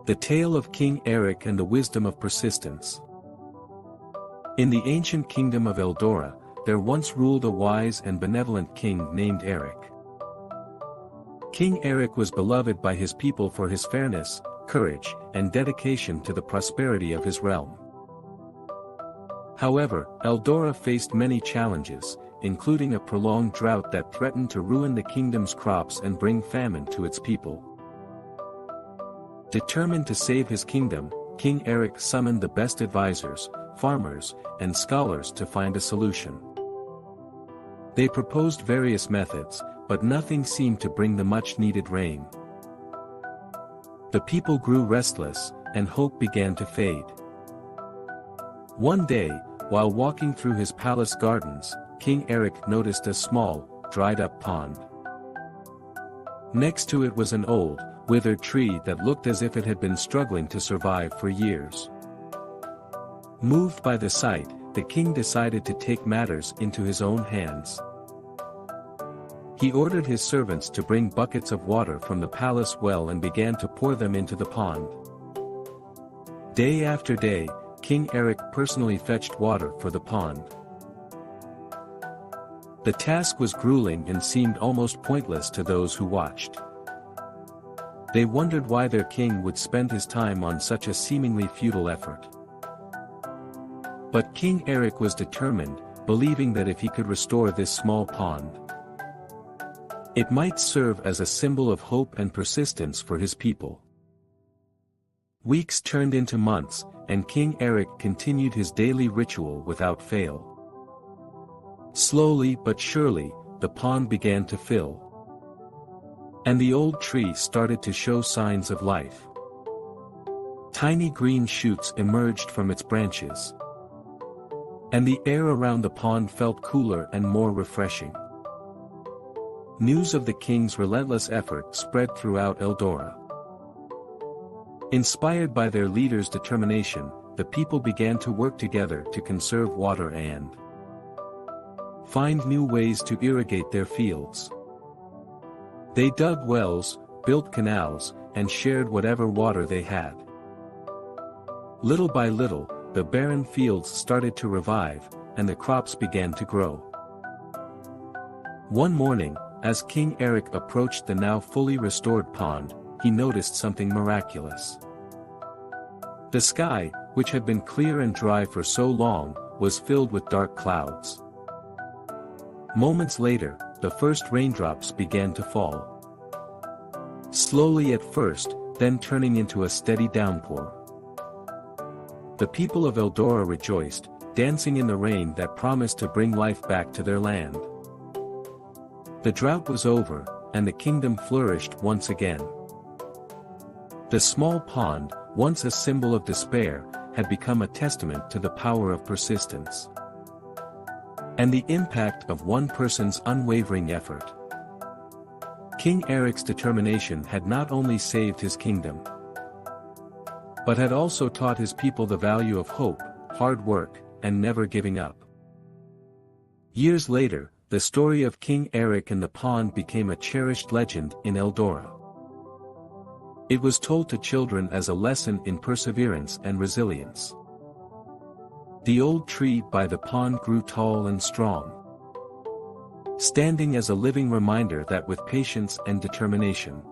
The tale of King Aric and the wisdom of persistence. In the ancient kingdom of Eldora, there once ruled a wise and benevolent king named Aric. King Aric was beloved by his people for his fairness, courage, and dedication to the prosperity of his realm. However, Eldora faced many challenges, including a prolonged drought that threatened to ruin the kingdom's crops and bring famine to its people. Determined to save his kingdom, King Aric summoned the best advisors, farmers, and scholars to find a solution. They proposed various methods, but nothing seemed to bring the much-needed rain. The people grew restless, and hope began to fade. One day, while walking through his palace gardens, King Aric noticed a small, dried-up pond. Next to it was an old, withered tree that looked as if it had been struggling to survive for years. Moved by the sight, the king decided to take matters into his own hands. He ordered his servants to bring buckets of water from the palace well and began to pour them into the pond. Day after day, King Aric personally fetched water for the pond. The task was grueling and seemed almost pointless to those who watched. They wondered why their king would spend his time on such a seemingly futile effort. But King Aric was determined, believing that if he could restore this small pond, it might serve as a symbol of hope and persistence for his people. Weeks turned into months, and King Aric continued his daily ritual without fail. Slowly but surely, the pond began to fill. And the old tree started to show signs of life. Tiny green shoots emerged from its branches. And the air around the pond felt cooler and more refreshing. News of the king's relentless effort spread throughout Eldora. Inspired by their leader's determination, the people began to work together to conserve water and find new ways to irrigate their fields. They dug wells, built canals, and shared whatever water they had. Little by little, the barren fields started to revive, and the crops began to grow. One morning, as King Aric approached the now fully restored pond, he noticed something miraculous. The sky, which had been clear and dry for so long, was filled with dark clouds. Moments later, the first raindrops began to fall. Slowly at first, then turning into a steady downpour. The people of Eldora rejoiced, dancing in the rain that promised to bring life back to their land. The drought was over, and the kingdom flourished once again. The small pond, once a symbol of despair, had become a testament to the power of persistence and the impact of one person's unwavering effort. King Aric's determination had not only saved his kingdom, but had also taught his people the value of hope, hard work, and never giving up. Years later, the story of King Aric and the pond became a cherished legend in Eldora. It was told to children as a lesson in perseverance and resilience. The old tree by the pond grew tall and strong, standing as a living reminder that with patience and determination,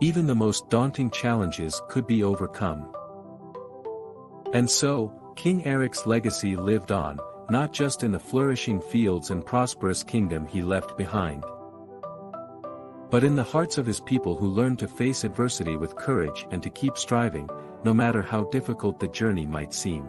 even the most daunting challenges could be overcome. And so, King Aric's legacy lived on, not just in the flourishing fields and prosperous kingdom he left behind, but in the hearts of his people who learned to face adversity with courage and to keep striving, no matter how difficult the journey might seem.